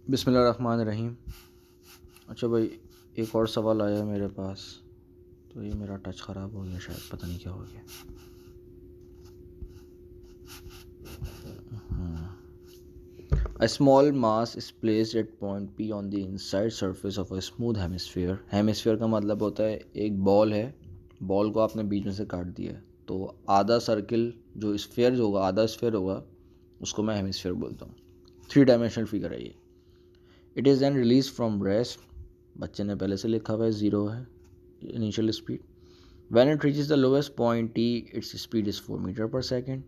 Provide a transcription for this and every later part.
बिस्मिल्लाहिर्रहमानिर्रहीम। अच्छा भाई, एक और सवाल आया मेरे पास। तो ये मेरा टच ख़राब हो गया शायद, पता नहीं क्या हो गया। A small mass is placed at point P on the inside surface of a smooth hemisphere. Hemisphere का मतलब होता है एक बॉल है, बॉल को आपने बीच में से काट दिया है तो आधा सर्किल जो स्फीयर होगा, आधा स्फीयर होगा, उसको मैं हेमिस्फीयर बोलता हूँ। 3 डायमेंशनल फिगर है ये। It is then release from rest. बच्चे ने पहले से लिखा हुआ है, 0 है initial speed. When it reaches the lowest point t, its speed is 4 meter per second.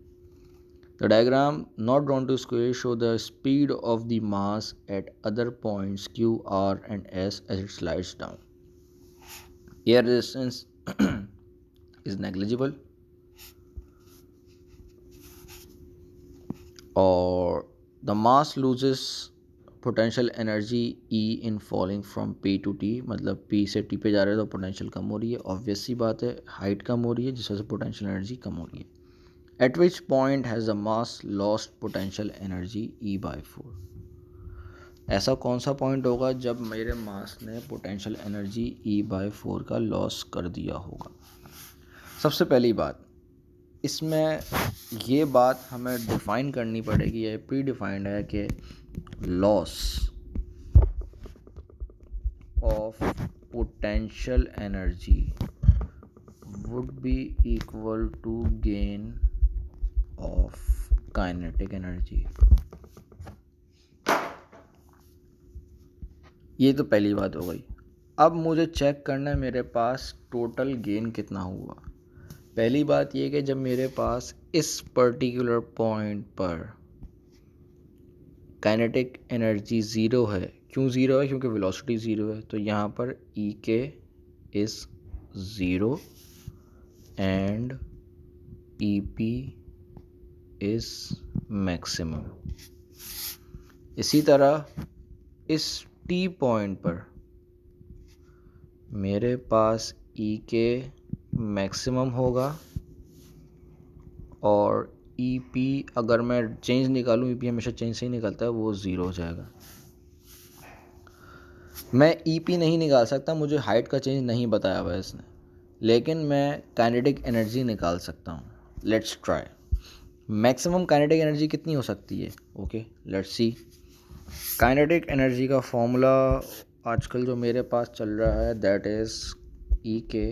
The diagram not drawn to scale show the speed of the mass at other points q, r and s as it slides down. Air resistance is negligible, or the mass loses potential energy E in falling from P to T। मतलब P से T पे जा रहे हैं तो potential कम हो रही है, ऑब्वियस सी बात है, हाइट कम हो रही है जिस वजह से पोटेंशियल एनर्जी कम हो रही है। Eight which point has the mass lost potential energy E/4। ऐसा कौन सा पॉइंट होगा जब मेरे मास ने पोटेंशियल एनर्जी E/4 का लॉस कर दिया होगा। सबसे पहली बात, इसमें ये बात हमें डिफ़ाइन करनी पड़ेगी, ये प्री डिफाइंड है कि loss of potential energy would be equal to gain of kinetic energy। ये तो पहली बात हो गई। अब मुझे चेक करना है मेरे पास टोटल गेन कितना हुआ। पहली बात ये कि जब मेरे पास इस पर्टिकुलर पॉइंट पर काइनेटिक एनर्जी ज़ीरो है, क्यों ज़ीरो है? क्योंकि वेलोसिटी ज़ीरो है, तो यहाँ पर ई K is zero and E P is maximum. इसी तरह इस टी पॉइंट पर मेरे पास ई के मैक्सिमम होगा और ई पी, अगर मैं चेंज निकालूँ, ई पी हमेशा चेंज से ही निकलता है, वो ज़ीरो हो जाएगा। मैं ई पी नहीं निकाल सकता, मुझे हाइट का चेंज नहीं बताया हुआ है इसने, लेकिन मैं काइनेटिक एनर्जी निकाल सकता हूँ। Let's try. Maximum kinetic energy कितनी हो सकती है? Okay, let's see. Kinetic energy का फॉर्मूला आजकल जो मेरे पास चल रहा है, that is E K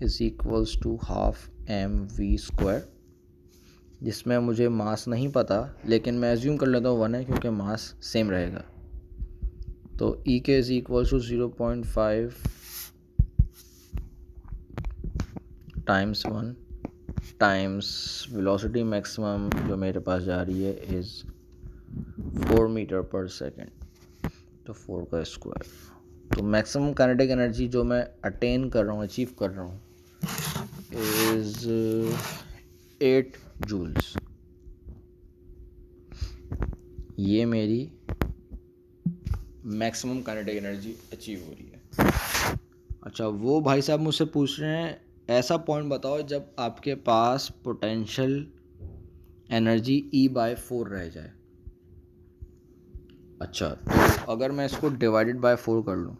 is equals to half M V square, जिसमें मुझे मास नहीं पता, लेकिन मैं एज्यूम कर लेता हूँ 1 है क्योंकि मास सेम रहेगा। तो E K is equals to 0.5 times 1 times velocity maximum जो मेरे पास जा रही है इज़ 4 मीटर पर सेकेंड, तो 4 का स्क्वायर। तो मैक्सिमम काइनेटिक एनर्जी जो मैं अटेन कर रहा हूँ, अचीव कर रहा हूँ, इज़ 8 जूल्स। ये मेरी मैक्सिमम काइनेटिक एनर्जी अचीव हो रही है। अच्छा, वो भाई साहब मुझसे पूछ रहे हैं ऐसा पॉइंट बताओ जब आपके पास पोटेंशियल एनर्जी E/4 रह जाए। अच्छा, तो अगर मैं इसको डिवाइडेड बाय 4 कर लूँ,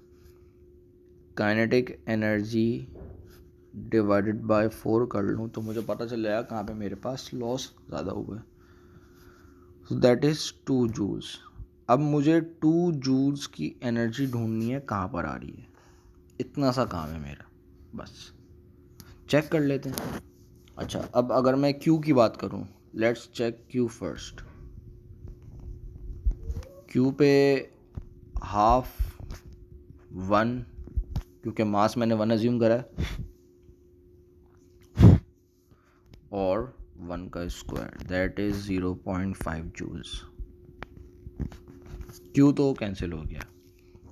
काइनेटिक एनर्जी डिवाइडेड बाय 4 कर लूँ, तो मुझे पता चल जाएगा कहाँ पे मेरे पास लॉस ज़्यादा हुआ है। So that is 2 joules. अब मुझे 2 जूल्स की एनर्जी ढूंढनी है, कहाँ पर आ रही है। इतना सा काम है मेरा, बस चेक कर लेते हैं। अच्छा, अब अगर मैं Q की बात करूं, let's check Q first. Q पे हाफ 1, क्योंकि मास मैंने 1 अज्यूम करा है, और 1 का square that is 0.5 joules. Q तो कैंसिल हो गया।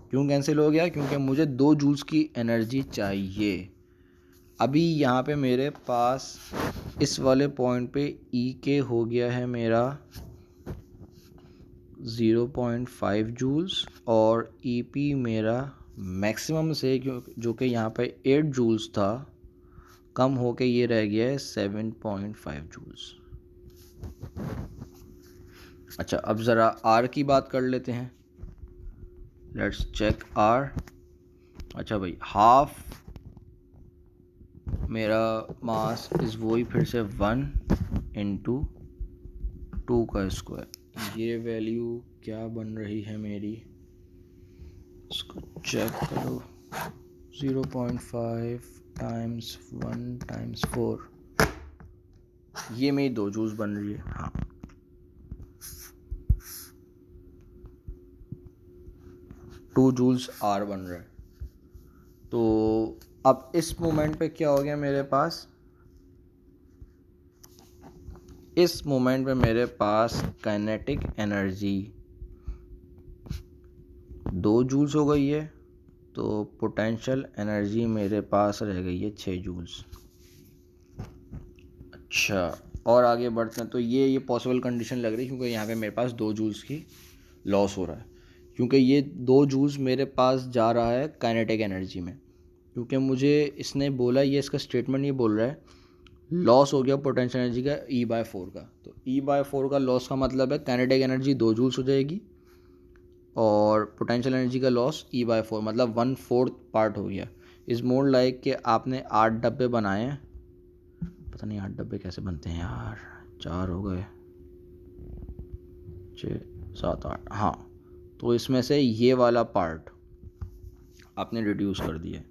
क्यों कैंसिल हो गया? क्योंकि मुझे 2 जूल्स की एनर्जी चाहिए। अभी यहाँ पे मेरे पास इस वाले पॉइंट पे ई के हो गया है मेरा 0.5 जूल्स और ई पी मेरा मैक्सिमम से, जो कि यहाँ पे 8 जूल्स था, कम होके ये रह गया है 7.5 जूल्स। अच्छा, अब ज़रा आर की बात कर लेते हैं। Let's check R. अच्छा भाई, हाफ मेरा मास इज़ वही फिर से 1 × 2 का स्क्वायर। ये वैल्यू क्या बन रही है मेरी, इसको चेक करो। 0.5 टाइम्स 1 टाइम्स 4, ये मेरी 2 जूल्स बन रही है। हाँ, 2 जूल्स आर बन रहा है। तो अब इस मोमेंट पे क्या हो गया मेरे पास, इस मोमेंट पे मेरे पास काइनेटिक एनर्जी 2 जूल्स हो गई है, तो पोटेंशियल एनर्जी मेरे पास रह गई है 6 जूल्स। अच्छा, और आगे बढ़ते हैं। तो ये पॉसिबल कंडीशन लग रही है, क्योंकि यहाँ पे मेरे पास 2 जूल्स की लॉस हो रहा है, क्योंकि ये 2 जूल्स मेरे पास जा रहा है काइनेटिक एनर्जी में। क्योंकि मुझे इसने बोला, ये इसका स्टेटमेंट ये बोल रहा है लॉस हो गया पोटेंशियल एनर्जी का E/4 का। तो E/4 का लॉस का मतलब है काइनेटिक एनर्जी 2 जूल्स हो जाएगी, और पोटेंशियल एनर्जी का लॉस E/4 मतलब 1/4 पार्ट हो गया। इज़ मोर लाइक कि आपने 8 डब्बे बनाए हैं, पता नहीं 8 डब्बे कैसे बनते हैं यार, 4 हो गए, 6 7 8, हाँ। तो इसमें से ये वाला पार्ट आपने रिड्यूस कर दिया।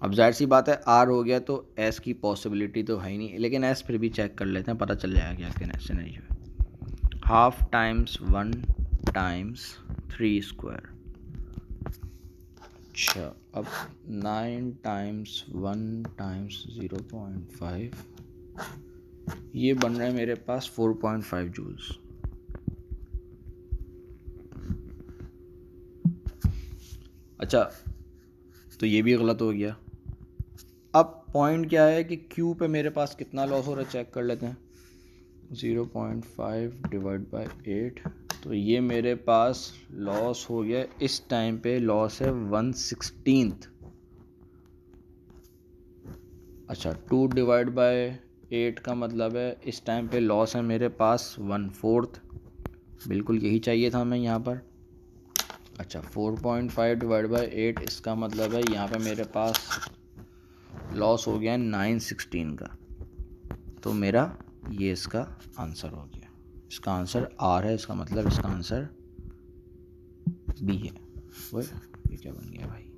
अब जाहिर सी बात है आर हो गया, तो एस की पॉसिबिलिटी तो है ही नहीं, लेकिन एस फिर भी चेक कर लेते हैं, पता चल जाएगा क्या सिनेरियो है। 1/2 टाइम्स 1 टाइम्स 3 स्क्वायर। अच्छा, अब 9 टाइम्स 1 टाइम्स 0.5, ये बन रहा है मेरे पास 4.5 जूल्स। अच्छा, तो ये भी गलत हो गया। अब पॉइंट क्या है कि Q पे मेरे पास कितना लॉस हो रहा है, चेक कर लेते हैं। 0.5 डिवाइड बाई 8, तो ये मेरे पास लॉस हो गया, इस टाइम पे लॉस है 1/16। अच्छा, 2 डिवाइड बाई 8 का मतलब है इस टाइम पे लॉस है मेरे पास 1/4। बिल्कुल यही चाहिए था हमें यहाँ पर। अच्छा, 4.5 डिवाइड बाई 8, इसका मतलब है यहाँ पे मेरे पास लॉस हो गया 9/16 का। तो मेरा ये इसका आंसर हो गया। इसका आंसर आर है, इसका मतलब इसका आंसर बी है। वो ये क्या बन गया भाई।